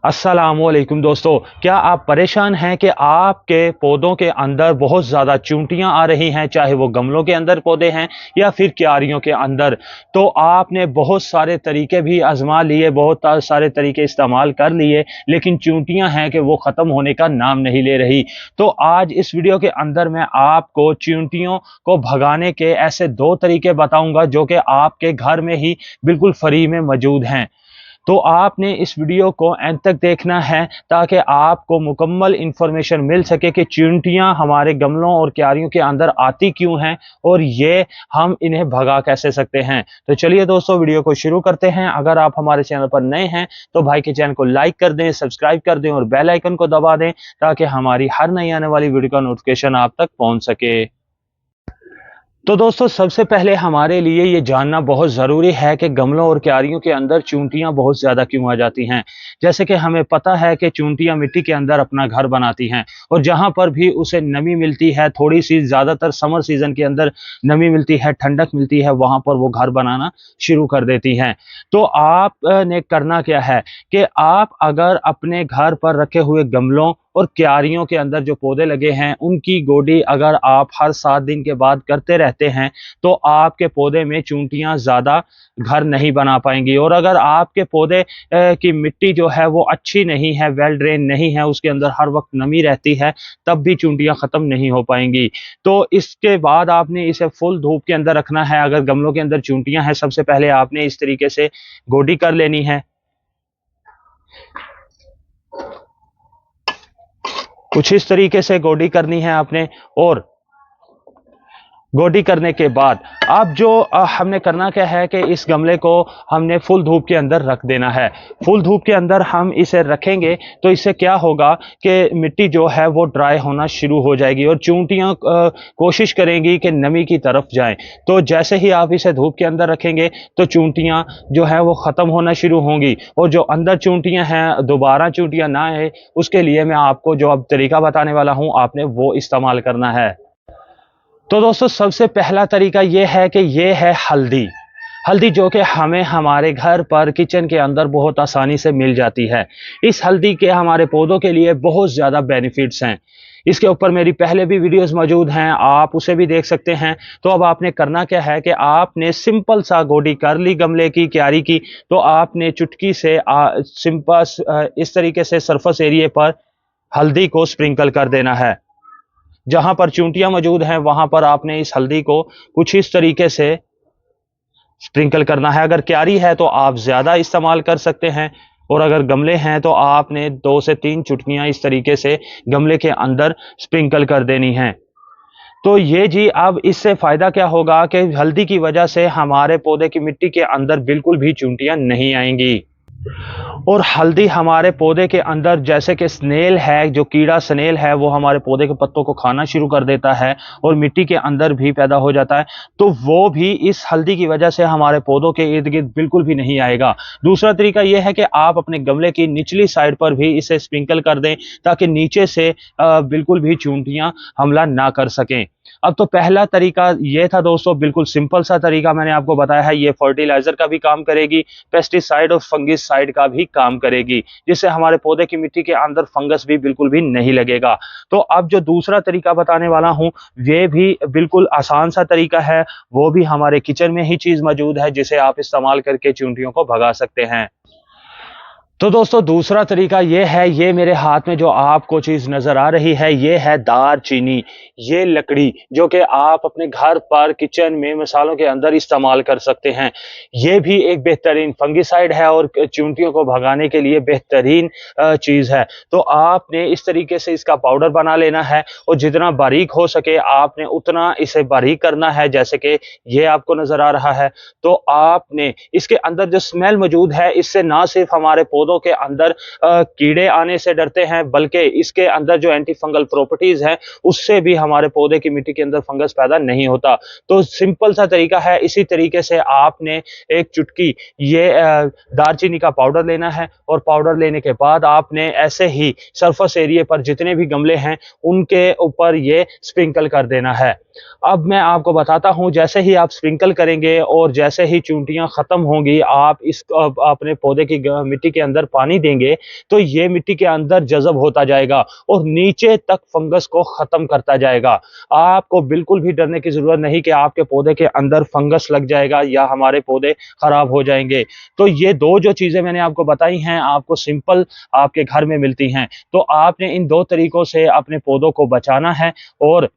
अस्सलामुअलैकुम दोस्तों, क्या आप परेशान हैं कि आपके पौधों के अंदर बहुत ज़्यादा चींटियां आ रही हैं, चाहे वो गमलों के अंदर पौधे हैं या फिर क्यारियों के अंदर। तो आपने बहुत सारे तरीके भी आजमा लिए, बहुत सारे तरीके इस्तेमाल कर लिए, लेकिन चींटियां हैं कि वो ख़त्म होने का नाम नहीं ले रही। तो आज इस वीडियो के अंदर मैं आपको चींटियों को भगाने के ऐसे 2 तरीके बताऊंगा जो कि आपके घर में ही बिल्कुल फ्री में मौजूद हैं। तो आपने इस वीडियो को एंड तक देखना है ताकि आपको मुकम्मल इंफॉर्मेशन मिल सके कि चींटियां हमारे गमलों और क्यारियों के अंदर आती क्यों हैं और ये हम इन्हें भगा कैसे सकते हैं। तो चलिए दोस्तों, वीडियो को शुरू करते हैं। अगर आप हमारे चैनल पर नए हैं तो भाई के चैनल को लाइक कर दें, सब्सक्राइब कर दें और बेल आइकन को दबा दें ताकि हमारी हर नई आने वाली वीडियो का नोटिफिकेशन आप तक पहुंच सके। तो दोस्तों, सबसे पहले हमारे लिए ये जानना बहुत ज़रूरी है कि गमलों और क्यारियों के अंदर चींटियां बहुत ज़्यादा क्यों आ जाती हैं। जैसे कि हमें पता है कि चींटियां मिट्टी के अंदर अपना घर बनाती हैं और जहां पर भी उसे नमी मिलती है, थोड़ी सी ज़्यादातर समर सीज़न के अंदर नमी मिलती है, ठंडक मिलती है, वहां पर वो घर बनाना शुरू कर देती हैं। तो आपने करना क्या है कि आप अगर अपने घर पर रखे हुए गमलों और क्यारियों के अंदर जो पौधे लगे हैं उनकी गोडी अगर आप हर 7 दिन के बाद करते रहते हैं तो आपके पौधे में चींटियां ज़्यादा घर नहीं बना पाएंगी। और अगर आपके पौधे की मिट्टी जो है वो अच्छी नहीं है, वेल ड्रेन नहीं है, उसके अंदर हर वक्त नमी रहती है, तब भी चींटियां ख़त्म नहीं हो पाएंगी। तो इसके बाद आपने इसे फुल धूप के अंदर रखना है। अगर गमलों के अंदर चींटियां हैं, सबसे पहले आपने इस तरीके से गोडी कर लेनी है। कुछ इस तरीके से गोडी करनी है आपने। और गोडी करने के बाद अब जो हमने करना क्या है कि इस गमले को हमने फुल धूप के अंदर रख देना है। फुल धूप के अंदर हम इसे रखेंगे तो इससे क्या होगा कि मिट्टी जो है वो ड्राई होना शुरू हो जाएगी और चींटियां कोशिश करेंगी कि नमी की तरफ जाएं। तो जैसे ही आप इसे धूप के अंदर रखेंगे तो चींटियां जो है वो ख़त्म होना शुरू होंगी और जो अंदर चींटियां हैं दोबारा चींटियां ना आए, उसके लिए मैं आपको जो अब तरीका बताने वाला हूं आपने वो इस्तेमाल करना है। तो दोस्तों, सबसे पहला तरीका ये है कि ये है हल्दी। हल्दी जो कि हमें हमारे घर पर किचन के अंदर बहुत आसानी से मिल जाती है। इस हल्दी के हमारे पौधों के लिए बहुत ज़्यादा बेनिफिट्स हैं। इसके ऊपर मेरी पहले भी वीडियोस मौजूद हैं, आप उसे भी देख सकते हैं। तो अब आपने करना क्या है कि आपने सिंपल सा गोडी कर ली गमले की, क्यारी की, तो आपने चुटकी से सिंपल इस तरीके से सरफेस एरिया पर हल्दी को स्प्रिंकल कर देना है। जहां पर चींटियां मौजूद हैं वहां पर आपने इस हल्दी को कुछ इस तरीके से स्प्रिंकल करना है। अगर क्यारी है तो आप ज्यादा इस्तेमाल कर सकते हैं और अगर गमले हैं तो आपने 2 से 3 चुटकियां इस तरीके से गमले के अंदर स्प्रिंकल कर देनी है। तो ये जी, अब इससे फायदा क्या होगा कि हल्दी की वजह से हमारे पौधे की मिट्टी के अंदर बिल्कुल भी चींटियां नहीं आएंगी। और हल्दी हमारे पौधे के अंदर, जैसे कि स्नेल है, जो कीड़ा स्नेल है वो हमारे पौधे के पत्तों को खाना शुरू कर देता है और मिट्टी के अंदर भी पैदा हो जाता है, तो वो भी इस हल्दी की वजह से हमारे पौधों के इर्द गिर्द बिल्कुल भी नहीं आएगा। दूसरा तरीका यह है कि आप अपने गमले की निचली साइड पर भी इसे स्प्रिंकल कर दें ताकि नीचे से बिल्कुल भी चींटियां हमला ना कर सकें। अब तो पहला तरीका ये था दोस्तों, बिल्कुल सिंपल सा तरीका मैंने आपको बताया है। ये फर्टिलाइजर का भी काम करेगी, पेस्टिसाइड और फंगिसाइड का भी काम करेगी, जिससे हमारे पौधे की मिट्टी के अंदर फंगस भी बिल्कुल भी नहीं लगेगा। तो अब जो दूसरा तरीका बताने वाला हूं ये भी बिल्कुल आसान सा तरीका है, वो भी हमारे किचन में ही चीज मौजूद है जिसे आप इस्तेमाल करके चींटियों को भगा सकते हैं। तो दोस्तों, दूसरा तरीका ये है, ये मेरे हाथ में जो आपको चीज नजर आ रही है ये है दालचीनी। ये लकड़ी जो कि आप अपने घर पर किचन में मसालों के अंदर इस्तेमाल कर सकते हैं। ये भी एक बेहतरीन फंगिसाइड है और चींटियों को भगाने के लिए बेहतरीन चीज है। तो आपने इस तरीके से इसका पाउडर बना लेना है और जितना बारीक हो सके आपने उतना इसे बारीक करना है, जैसे कि ये आपको नजर आ रहा है। तो आपने इसके अंदर जो स्मेल मौजूद है, इससे ना सिर्फ हमारे पौधों के अंदर कीड़े आने से डरते हैं, बल्कि इसके अंदर जो एंटी फंगल प्रॉपर्टीज हैं उससे भी हमारे पौधे की मिट्टी के अंदर फंगस पैदा नहीं होता। तो सिंपल सा तरीका है। इसी तरीके से आपने एक चुटकी ये दालचीनी का पाउडर लेना है और पाउडर लेने के बाद आपने ऐसे ही सरफेस एरिया पर जितने भी गमले हैं उनके ऊपर ये स्प्रिंकल कर देना है। अब मैं आपको बताता हूं, जैसे ही आप स्प्रिंकल करेंगे और जैसे ही चींटियां खत्म होंगी, आप इस अपने पौधे की मिट्टी के अंदर अंदर पानी देंगे तो ये मिट्टी के अंदर जज़ब होता जाएगा और नीचे तक फंगस को ख़त्म करता जाएगा। आपको बिल्कुल भी डरने की ज़रूरत नहीं कि आपके पौधे के अंदर फंगस लग जाएगा या हमारे पौधे ख़राब हो जाएंगे। तो ये 2 जो चीज़ें मैंने आपको बताई हैं, आपको सिंपल आपके घर में मिलती हैं। तो आपने इन 2 तरीकों से अपने पौधों को बचाना है और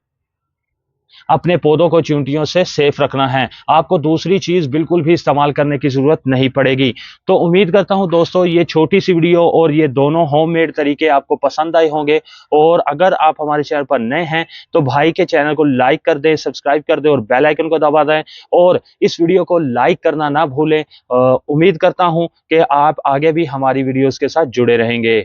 अपने पौधों को चींटियों से सेफ रखना है। आपको दूसरी चीज़ बिल्कुल भी इस्तेमाल करने की ज़रूरत नहीं पड़ेगी। तो उम्मीद करता हूँ दोस्तों ये छोटी-सी वीडियो और ये दोनों होममेड तरीके आपको पसंद आए होंगे और अगर आप हमारे चैनल पर नए हैं तो भाई के चैनल को लाइक कर दें, सब्सक्राइब कर दें और बेल आइकन को दबा दें और इस वीडियो को लाइक करना ना भूलें। उम्मीद करता हूँ कि आप आगे भी हमारी वीडियोज़ के साथ जुड़े रहेंगे।